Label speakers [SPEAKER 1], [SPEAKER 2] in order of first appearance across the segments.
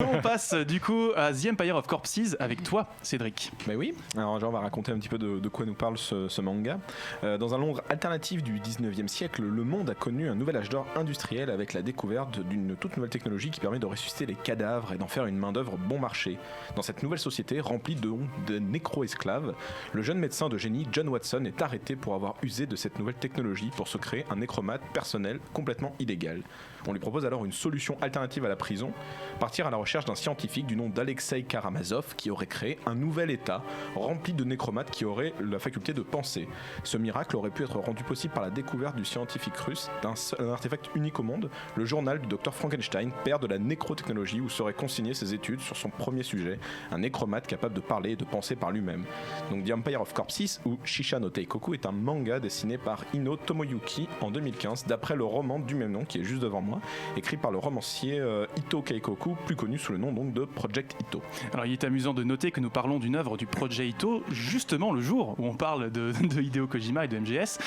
[SPEAKER 1] On passe du coup à The Empire of Corpses avec toi, Cédric.
[SPEAKER 2] Mais oui, alors on va raconter un petit peu de quoi nous parle ce manga. Dans un Londres alternatif du 19e siècle, le monde a connu un nouvel âge d'or industriel avec la découverte d'une toute nouvelle technologie qui permet de ressusciter les cadavres et d'en faire une main-d'œuvre bon marché. Dans cette nouvelle société remplie de nécro-esclaves, le jeune médecin de génie John Watson est arrêté pour avoir usé de cette nouvelle technologie pour se créer un nécromate personnel complètement illégal. On lui propose alors une solution alternative à la prison, partir à la recherche d'un scientifique du nom d'Alexei Karamazov qui aurait créé un nouvel état rempli de nécromates qui auraient la faculté de penser. Ce miracle aurait pu être rendu possible par la découverte du scientifique russe d'un artefact unique au monde, le journal du docteur Frankenstein, père de la nécrotechnologie, où seraient consignées ses études sur son premier sujet, un nécromate capable de parler et de penser par lui-même. Donc The Empire of Corpses ou Shisha no Teikoku est un manga dessiné par Ino Tomoyuki en 2015 d'après le roman du même nom qui est juste devant moi, écrit par le romancier Ito Keikoku, plus connu sous le nom donc de Project Ito.
[SPEAKER 1] Alors il est amusant de noter que nous parlons d'une œuvre du Project Ito justement le jour où on parle de Hideo Kojima et de MGS.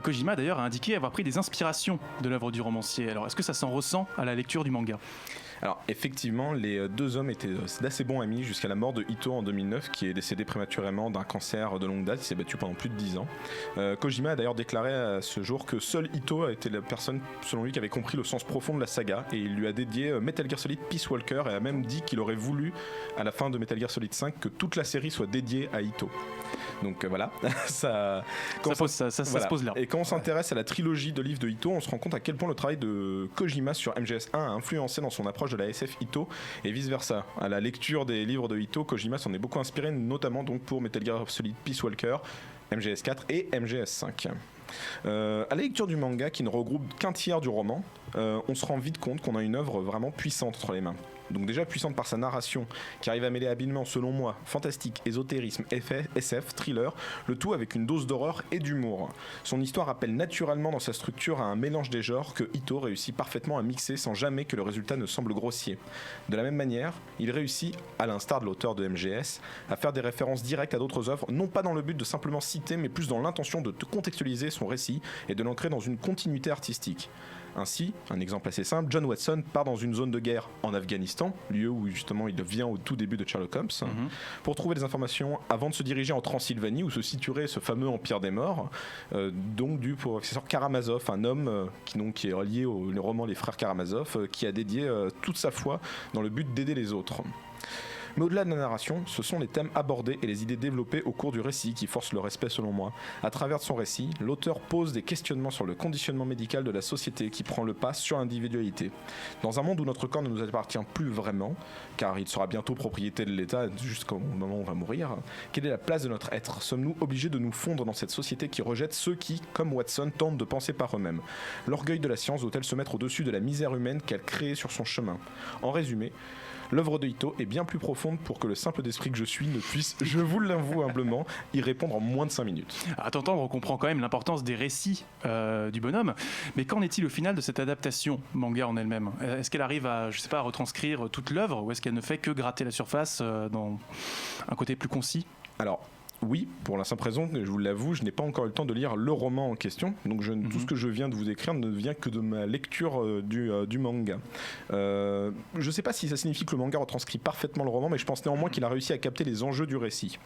[SPEAKER 1] Kojima d'ailleurs a indiqué avoir pris des inspirations de l'œuvre du romancier. Alors est-ce que ça s'en ressent à la lecture du manga ?
[SPEAKER 2] Alors effectivement, les deux hommes étaient d'assez bons amis jusqu'à la mort de Ito en 2009, qui est décédé prématurément d'un cancer de longue date. Il s'est battu pendant plus de 10 ans. Kojima a d'ailleurs déclaré à ce jour que seul Ito a été la personne, selon lui, qui avait compris le sens profond de la saga, et il lui a dédié Metal Gear Solid Peace Walker, et a même dit qu'il aurait voulu, à la fin de Metal Gear Solid 5, que toute la série soit dédiée à Ito. Donc voilà, ça
[SPEAKER 1] se pose là.
[SPEAKER 2] Et quand on s'intéresse à la trilogie de livres de Ito, on se rend compte à quel point le travail de Kojima sur MGS1 a influencé dans son approche de la SF Ito et vice versa. À la lecture des livres de Ito, Kojima s'en est beaucoup inspiré, notamment donc pour Metal Gear Solid Peace Walker, MGS4 et MGS5. À la lecture du manga, qui ne regroupe qu'un tiers du roman, on se rend vite compte qu'on a une œuvre vraiment puissante entre les mains. Donc déjà puissante par sa narration, qui arrive à mêler habilement, selon moi, fantastique, ésotérisme, SF, thriller, le tout avec une dose d'horreur et d'humour. Son histoire appelle naturellement dans sa structure à un mélange des genres que Ito réussit parfaitement à mixer sans jamais que le résultat ne semble grossier. De la même manière, il réussit, à l'instar de l'auteur de MGS, à faire des références directes à d'autres œuvres, non pas dans le but de simplement citer, mais plus dans l'intention de contextualiser son récit et de l'ancrer dans une continuité artistique. Ainsi, un exemple assez simple, John Watson part dans une zone de guerre en Afghanistan, lieu où justement il vient au tout début de Sherlock Holmes, pour trouver des informations avant de se diriger en Transylvanie où se situerait ce fameux Empire des Morts, donc du professeur Karamazov, un homme qui est relié au roman Les Frères Karamazov, qui a dédié toute sa foi dans le but d'aider les autres. Mais au-delà de la narration, ce sont les thèmes abordés et les idées développées au cours du récit qui forcent le respect selon moi. À travers son récit, l'auteur pose des questionnements sur le conditionnement médical de la société qui prend le pas sur l'individualité. Dans un monde où notre corps ne nous appartient plus vraiment, car il sera bientôt propriété de l'État jusqu'au moment où on va mourir, quelle est la place de notre être ? Sommes-nous obligés de nous fondre dans cette société qui rejette ceux qui, comme Watson, tentent de penser par eux-mêmes ? L'orgueil de la science doit-elle se mettre au-dessus de la misère humaine qu'elle crée sur son chemin ? En résumé, l'œuvre de Ito est bien plus profonde pour que le simple d'esprit que je suis ne puisse, je vous l'avoue humblement, y répondre en moins de 5 minutes.
[SPEAKER 1] À t'entendre, on comprend quand même l'importance des récits du bonhomme, mais qu'en est-il au final de cette adaptation manga en elle-même ? Est-ce qu'elle arrive à, je sais pas, à retranscrire toute l'œuvre, ou est-ce qu'elle ne fait que gratter la surface dans un côté plus concis ?
[SPEAKER 2] Alors, oui, pour la simple raison que je vous l'avoue, je n'ai pas encore eu le temps de lire le roman en question, donc tout ce que je viens de vous décrire ne vient que de ma lecture du manga. Je ne sais pas si ça signifie que le manga retranscrit parfaitement le roman, mais je pense néanmoins qu'il a réussi à capter les enjeux du récit.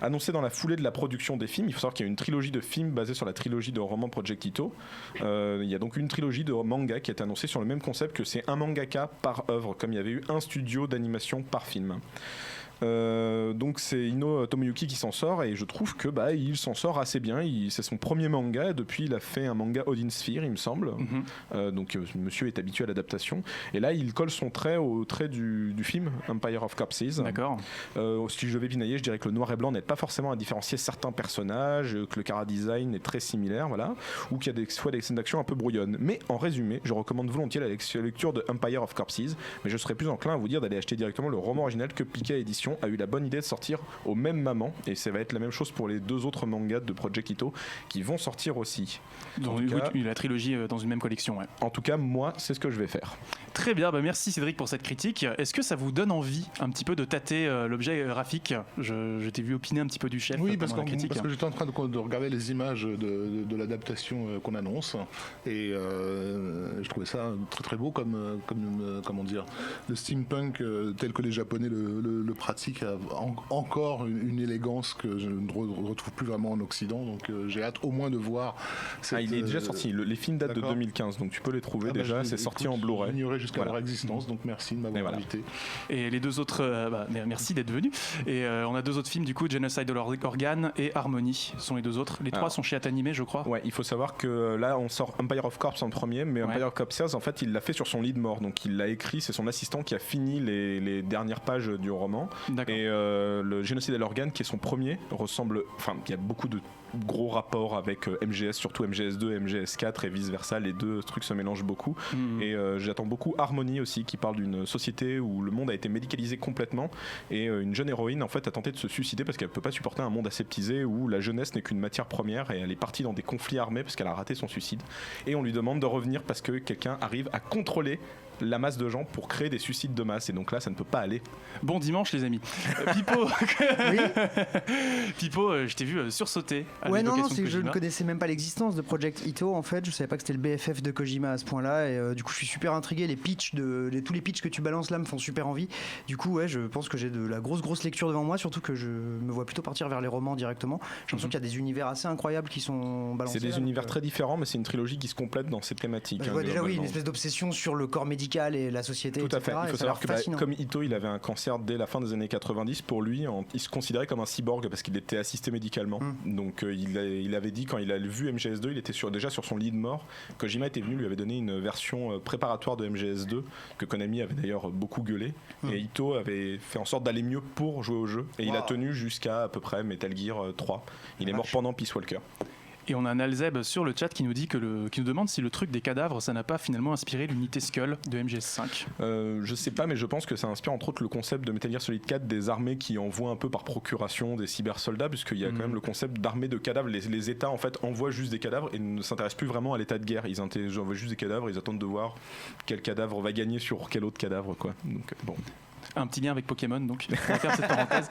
[SPEAKER 2] Annoncé dans la foulée de la production des films, il faut savoir qu'il y a une trilogie de films basée sur la trilogie de romans Project Ito. Il y a donc une trilogie de manga qui a été annoncée sur le même concept que c'est un mangaka par œuvre, comme il y avait eu un studio d'animation par film. Donc c'est Ino Tomoyuki qui s'en sort et je trouve que il s'en sort assez bien. C'est son premier manga, depuis il a fait un manga Odin Sphere il me semble. Donc monsieur est habitué à l'adaptation et là il colle son trait au trait du film Empire of Corpses.
[SPEAKER 1] D'accord.
[SPEAKER 2] Si je devais pinailler, je dirais que le noir et blanc n'aide pas forcément à différencier certains personnages, que le chara-design est très similaire, voilà, ou qu'il y a des fois des scènes d'action un peu brouillonnes. Mais en résumé, je recommande volontiers la lecture de Empire of Corpses, mais je serais plus enclin à vous dire d'aller acheter directement le roman original que Pika Édition production a eu la bonne idée de sortir au même moment, et ça va être la même chose pour les 2 autres mangas de Project Ito qui vont sortir aussi.
[SPEAKER 1] Donc, la trilogie dans une même collection. Ouais.
[SPEAKER 2] En tout cas, moi, c'est ce que je vais faire.
[SPEAKER 1] Très bien, merci Cédric pour cette critique. Est-ce que ça vous donne envie un petit peu de tâter l'objet graphique ? Je t'ai vu opiner un petit peu du chef.
[SPEAKER 3] Oui, parce que j'étais en train de regarder les images de l'adaptation qu'on annonce, et je trouvais ça très très beau comme comment dire, le steampunk tel que les Japonais le pratiquent a encore une élégance que je ne retrouve plus vraiment en Occident, donc j'ai hâte au moins de voir
[SPEAKER 2] il est déjà sorti, les films datent de 2015, donc tu peux les trouver déjà, c'est sorti en Blu-ray.
[SPEAKER 3] J'ignorais jusqu'à leur existence, donc merci de m'avoir invité.
[SPEAKER 1] Et les 2 autres, merci d'être venu. Et on a 2 autres films du coup, Genocide Organ et Harmony sont les 2 autres. Les 3 sont chez Atanime, je crois.
[SPEAKER 2] Ouais, il faut savoir que là on sort Empire of Corpse en premier, mais Empire of Corpse en fait il l'a fait sur son lit de mort, donc il l'a écrit, c'est son assistant qui a fini les dernières pages du roman.
[SPEAKER 1] D'accord.
[SPEAKER 2] Et le Génocide à l'organe qui est son premier ressemble, enfin il y a beaucoup de gros rapports avec MGS, surtout MGS2 et MGS4 et vice versa, les 2 trucs se mélangent beaucoup. Et j'attends beaucoup Harmony aussi, qui parle d'une société où le monde a été médicalisé complètement et une jeune héroïne en fait a tenté de se suicider parce qu'elle peut pas supporter un monde aseptisé où la jeunesse n'est qu'une matière première, et elle est partie dans des conflits armés parce qu'elle a raté son suicide, et on lui demande de revenir parce que quelqu'un arrive à contrôler la masse de gens pour créer des suicides de masse, et donc là ça ne peut pas aller.
[SPEAKER 1] Bon dimanche les amis. Pipo, oui. Pipo, je t'ai vu sursauter.
[SPEAKER 4] Ouais, non, c'est que je ne connaissais même pas l'existence de Project Ito en fait, je savais pas que c'était le BFF de Kojima à ce point-là, et du coup je suis super intrigué, tous les pitchs que tu balances là me font super envie. Du coup ouais, je pense que j'ai de la grosse lecture devant moi, surtout que je me vois plutôt partir vers les romans directement. J'ai l'impression qu'il y a des univers assez incroyables qui sont balancés.
[SPEAKER 2] C'est des univers très différents, mais c'est une trilogie qui se complète dans ses thématiques.
[SPEAKER 4] Je vois déjà une espèce d'obsession sur le corps médical et la société,
[SPEAKER 2] tout à
[SPEAKER 4] etc.
[SPEAKER 2] fait. Il faut savoir que comme Ito il avait un cancer dès la fin des années 90, pour lui il se considérait comme un cyborg parce qu'il était assisté médicalement. Donc il avait dit, quand il a vu MGS2, il était déjà sur son lit de mort. Kojima était venu, lui avait donné une version préparatoire de MGS2 que Konami avait d'ailleurs beaucoup gueulé, et Ito avait fait en sorte d'aller mieux pour jouer au jeu, et il a tenu jusqu'à à peu près Metal Gear 3. Il est mort pendant Peace Walker.
[SPEAKER 1] Et on a un Alzeb sur le chat qui nous dit qui nous demande si le truc des cadavres, ça n'a pas finalement inspiré l'unité Skull de MGS5.
[SPEAKER 2] Je sais pas, mais je pense que ça inspire entre autres le concept de Metal Gear Solid 4 des armées qui envoient un peu par procuration des cybersoldats, puisqu'il y a quand même le concept d'armée de cadavres. Les États en fait envoient juste des cadavres et ne s'intéressent plus vraiment à l'état de guerre. Ils envoient juste des cadavres, ils attendent de voir quel cadavre va gagner sur quel autre cadavre, quoi. Donc bon.
[SPEAKER 1] Un petit lien avec Pokémon, donc on va faire cette parenthèse.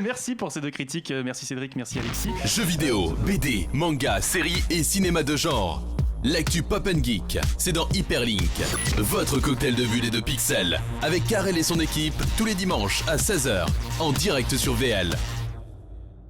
[SPEAKER 1] Merci pour ces 2 critiques. Merci Cédric, merci Alexis.
[SPEAKER 5] Jeux vidéo, BD, manga, séries et cinéma de genre. L'actu Pop & Geek, c'est dans Hyperlink, votre cocktail de bulles et de pixels, avec Karel et son équipe, tous les dimanches à 16h, en direct sur VL.